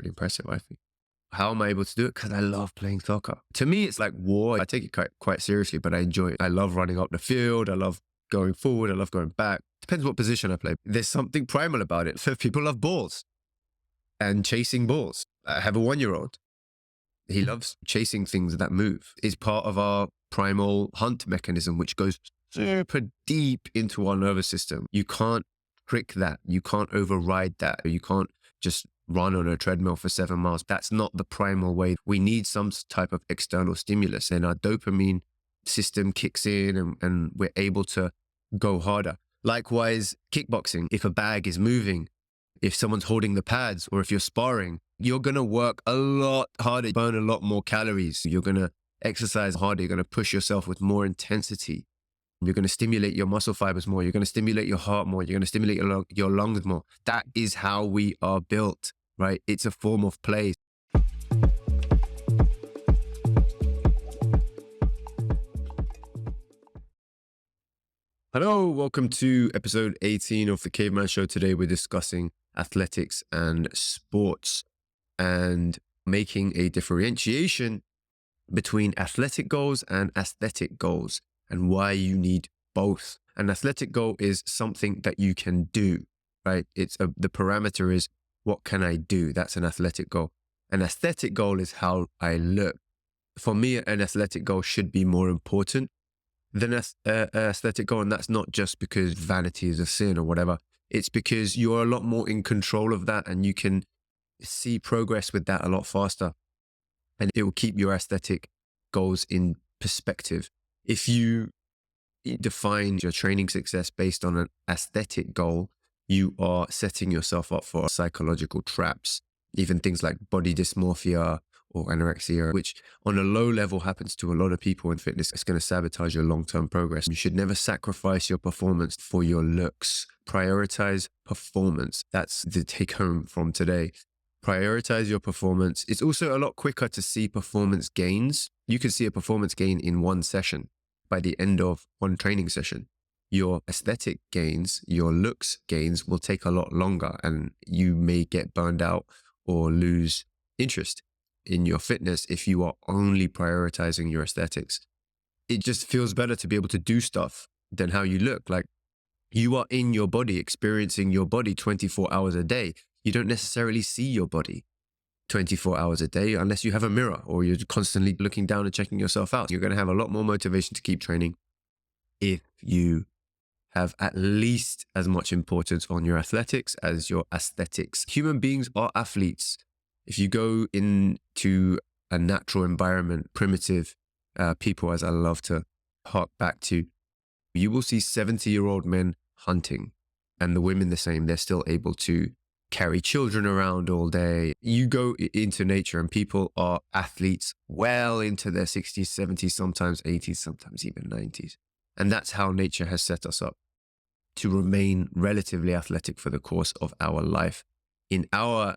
pretty impressive, I think. How am I able to do it? Because I love playing soccer. To me, it's like war. I take it quite seriously, but I enjoy it. I love running up the field. I love going forward. I love going back. Depends what position I play. There's something primal about it. People love balls and chasing balls. I have a 1-year-old. He loves chasing things that move. It's part of our primal hunt mechanism, which goes super deep into our nervous system. You can't trick that. You can't override that. You can't just run on a treadmill for 7 miles. That's not the primal way. We need some type of external stimulus, and our dopamine system kicks in and we're able to go harder. Likewise, kickboxing, if a bag is moving, if someone's holding the pads, or if you're sparring, you're going to work a lot harder, burn a lot more calories. You're going to exercise harder. You're going to push yourself with more intensity. You're going to stimulate your muscle fibers more. You're going to stimulate your heart more. You're going to stimulate your lungs more. That is how we are built, right? It's a form of play. Hello, welcome to episode 18 of the Kayvman Show. Today we're discussing athletics and sports and making a differentiation between athletic goals and aesthetic goals and why you need both. An athletic goal is something that you can do, right? The parameter is, what can I do? That's an athletic goal. An aesthetic goal is how I look. For me, an athletic goal should be more important than an aesthetic goal. And that's not just because vanity is a sin or whatever. It's because you're a lot more in control of that and you can see progress with that a lot faster. And it will keep your aesthetic goals in perspective. If you define your training success based on an aesthetic goal, you are setting yourself up for psychological traps. Even things like body dysmorphia or anorexia, which on a low level happens to a lot of people in fitness. It's going to sabotage your long-term progress. You should never sacrifice your performance for your looks. Prioritize performance. That's the take home from today. Prioritize your performance. It's also a lot quicker to see performance gains. You can see a performance gain in one session by the end of one training session. Your aesthetic gains, your looks gains will take a lot longer, and you may get burned out or lose interest in your fitness if you are only prioritizing your aesthetics. It just feels better to be able to do stuff than how you look. Like, you are in your body, experiencing your body 24 hours a day. You don't necessarily see your body 24 hours a day unless you have a mirror or you're constantly looking down and checking yourself out. You're going to have a lot more motivation to keep training if you have at least as much importance on your athletics as your aesthetics. Human beings are athletes. If you go into a natural environment, primitive people, as I love to hark back to, you will see 70-year-old men hunting, and the women the same. They're still able to carry children around all day. You go into nature and people are athletes well into their 60s, 70s, sometimes 80s, sometimes even 90s. And that's how nature has set us up to remain relatively athletic for the course of our life. In our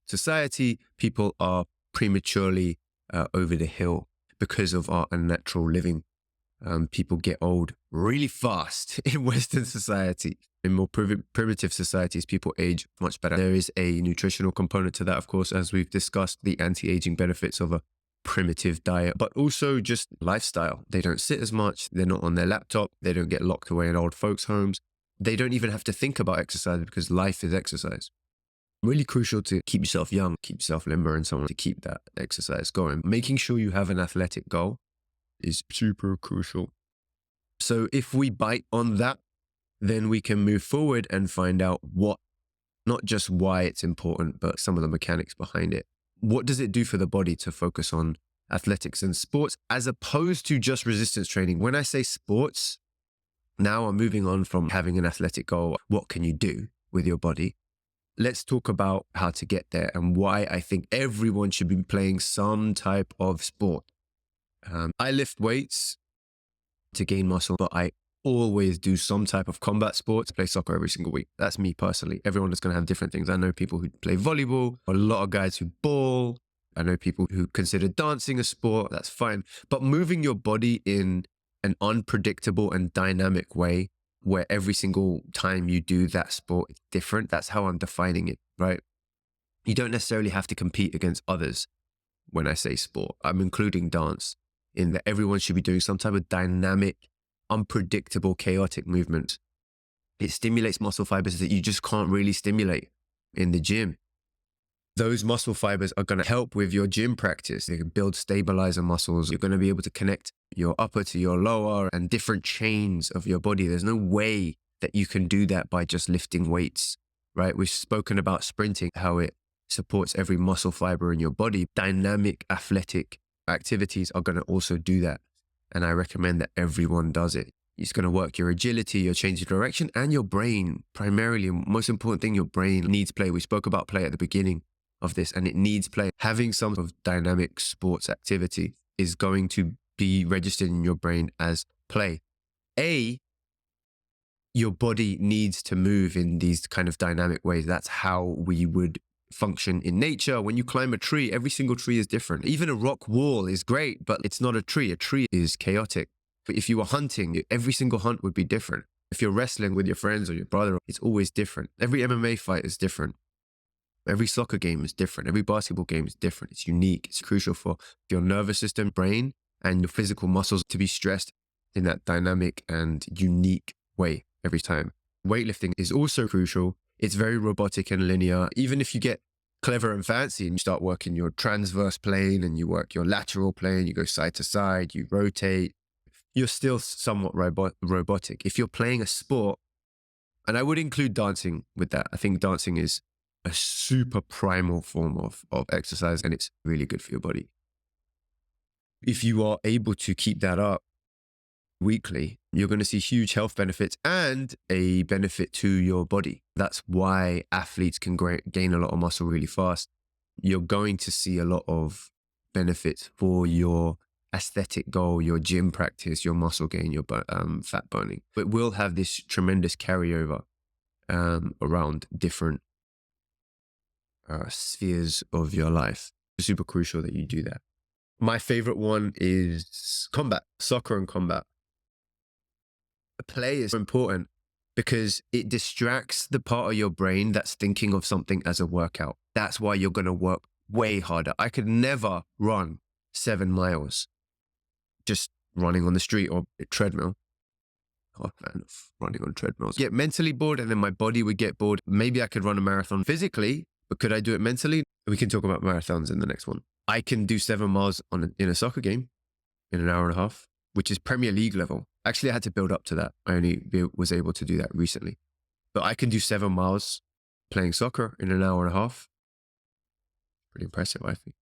society, people are prematurely over the hill because of our unnatural living. People get old really fast in Western society. In more primitive societies, people age much better. There is a nutritional component to that, of course, as we've discussed, the anti-aging benefits of a primitive diet, but also just lifestyle. They don't sit as much. They're not on their laptop. They don't get locked away in old folks' homes. They don't even have to think about exercise because life is exercise. Really crucial to keep yourself young, keep yourself limber, and so on, to keep that exercise going. Making sure you have an athletic goal is super crucial. So if we bite on that, then we can move forward and find out not just why it's important, but some of the mechanics behind it. What does it do for the body to focus on athletics and sports as opposed to just resistance training? When I say sports, now I'm moving on from having an athletic goal. What can you do with your body? Let's talk about how to get there and why I think everyone should be playing some type of sport. I lift weights to gain muscle, but I always do some type of combat sports. Play soccer every single week. That's me personally. Everyone is going to have different things. I know people who play volleyball, a lot of guys who ball. I know people who consider dancing a sport. That's fine. But moving your body in an unpredictable and dynamic way, where every single time you do that sport, it's different. That's how I'm defining it, right? You don't necessarily have to compete against others. When I say sport, I'm including dance in that everyone should be doing some type of dynamic, unpredictable, chaotic movement. It stimulates muscle fibers that you just can't really stimulate in the gym. Those muscle fibers are going to help with your gym practice. They can build stabilizer muscles. You're going to be able to connect your upper to your lower and different chains of your body. There's no way that you can do that by just lifting weights, right? We've spoken about sprinting, how it supports every muscle fiber in your body. Dynamic athletic activities are going to also do that. And I recommend that everyone does it. It's going to work your agility, your change of direction, and your brain. Primarily, most important thing, your brain needs play. We spoke about play at the beginning of this, and it needs play. Having some sort of dynamic sports activity is going to be registered in your brain as play. Your body needs to move in these kind of dynamic ways. That's how we would function in nature. When you climb a tree, every single tree is different. Even a rock wall is great, but it's not a tree. A tree is chaotic. But if you were hunting, every single hunt would be different. If you're wrestling with your friends or your brother, it's always different. Every MMA fight is different. Every soccer game is different. Every basketball game is different. It's unique. It's crucial for your nervous system, brain, and your physical muscles to be stressed in that dynamic and unique way every time. Weightlifting is also crucial. It's very robotic and linear. Even if you get clever and fancy and you start working your transverse plane and you work your lateral plane, you go side to side, you rotate, you're still somewhat robotic. If you're playing a sport, and I would include dancing with that. I think dancing is a super primal form of exercise, and it's really good for your body. If you are able to keep that up weekly, you're going to see huge health benefits and a benefit to your body. That's why athletes can gain a lot of muscle really fast. You're going to see a lot of benefits for your aesthetic goal, your gym practice, your muscle gain, your fat burning. But will have this tremendous carryover around different spheres of your life. It's super crucial that you do that. My favorite one is combat, soccer and combat. Play is important because it distracts the part of your brain that's thinking of something as a workout. That's why you're going to work way harder. I could never run 7 miles just running on the street or a treadmill. Oh man, running on treadmills. Get mentally bored and then my body would get bored. Maybe I could run a marathon physically, but could I do it mentally? We can talk about marathons in the next one. I can do 7 miles in a soccer game in an hour and a half, which is Premier League level. Actually, I had to build up to that. I only was able to do that recently. But I can do 7 miles playing soccer in an hour and a half. Pretty impressive, I think.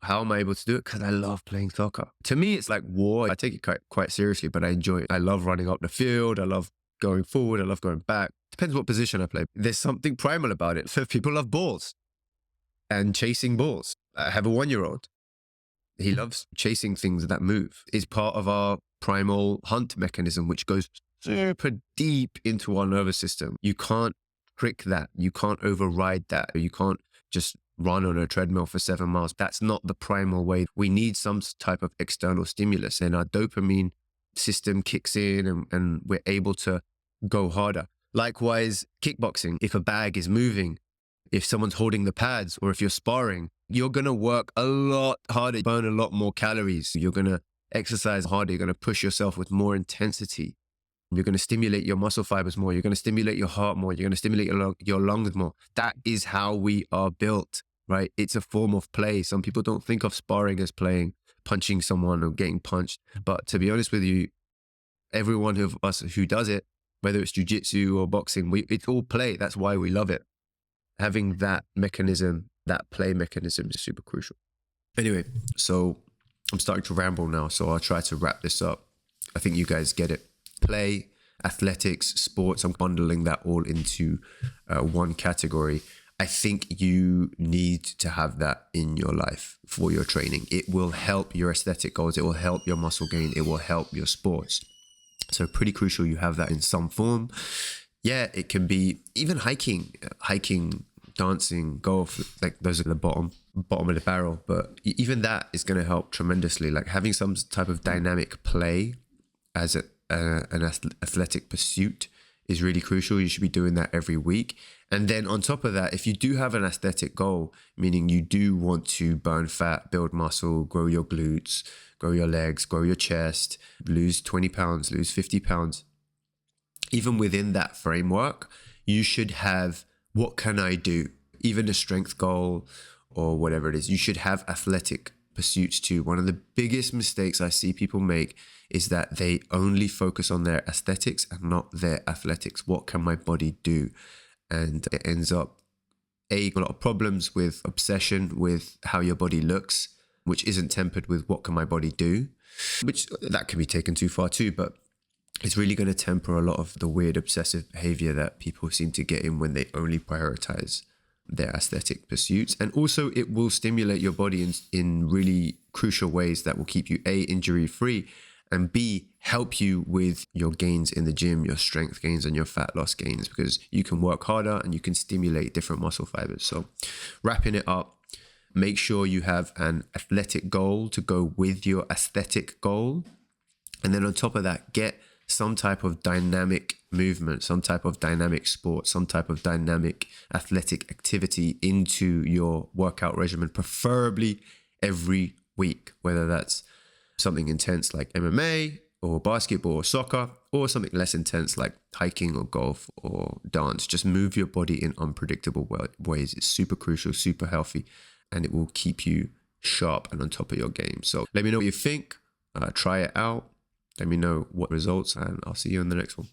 How am I able to do it? Because I love playing soccer. To me, it's like war. I take it quite seriously, but I enjoy it. I love running up the field. I love going forward. I love going back. Depends what position I play. There's something primal about it. People love balls and chasing balls. I have a 1-year-old. He loves chasing things that move. It's part of our primal hunt mechanism, which goes super deep into our nervous system. You can't trick that. You can't override that. You can't just run on a treadmill for 7 miles. That's not the primal way. We need some type of external stimulus, and our dopamine system kicks in and we're able to go harder. Likewise, kickboxing, if a bag is moving, if someone's holding the pads, or if you're sparring, you're going to work a lot harder, burn a lot more calories. You're going to exercise harder. You're going to push yourself with more intensity. You're going to stimulate your muscle fibers more. You're going to stimulate your heart more. You're going to stimulate your lungs more. That is how we are built, right? It's a form of play. Some people don't think of sparring as playing, punching someone or getting punched. But to be honest with you, everyone of us who does it, whether it's jiu-jitsu or boxing, it's all play. That's why we love it. Having that mechanism, that play mechanism is super crucial. Anyway, so I'm starting to ramble now, so I'll try to wrap this up. I think you guys get it. Play, athletics, sports, I'm bundling that all into one category. I think you need to have that in your life for your training. It will help your aesthetic goals. It will help your muscle gain. It will help your sports. So pretty crucial you have that in some form. Yeah, it can be even hiking, dancing, golf, like those are the bottom of the barrel. But even that is going to help tremendously. Like having some type of dynamic play as an athletic pursuit is really crucial. You should be doing that every week. And then on top of that, if you do have an aesthetic goal, meaning you do want to burn fat, build muscle, grow your glutes, grow your legs, grow your chest, lose 20 pounds, lose 50 pounds, even within that framework, you should have, what can I do? Even a strength goal or whatever it is, you should have athletic pursuits too. One of the biggest mistakes I see people make is that they only focus on their aesthetics and not their athletics. What can my body do? And it ends up a lot of problems with obsession with how your body looks, which isn't tempered with what can my body do, which that can be taken too far too, but it's really going to temper a lot of the weird obsessive behavior that people seem to get in when they only prioritize their aesthetic pursuits. And also it will stimulate your body in really crucial ways that will keep you A, injury free, and B, help you with your gains in the gym, your strength gains and your fat loss gains, because you can work harder and you can stimulate different muscle fibers. So wrapping it up, make sure you have an athletic goal to go with your aesthetic goal. And then on top of that, get some type of dynamic movement, some type of dynamic sport, some type of dynamic athletic activity into your workout regimen, preferably every week, whether that's something intense like MMA or basketball or soccer, or something less intense like hiking or golf or dance. Just move your body in unpredictable ways. It's super crucial, super healthy, and it will keep you sharp and on top of your game. So let me know what you think. Try it out. Let me know what results, and I'll see you in the next one.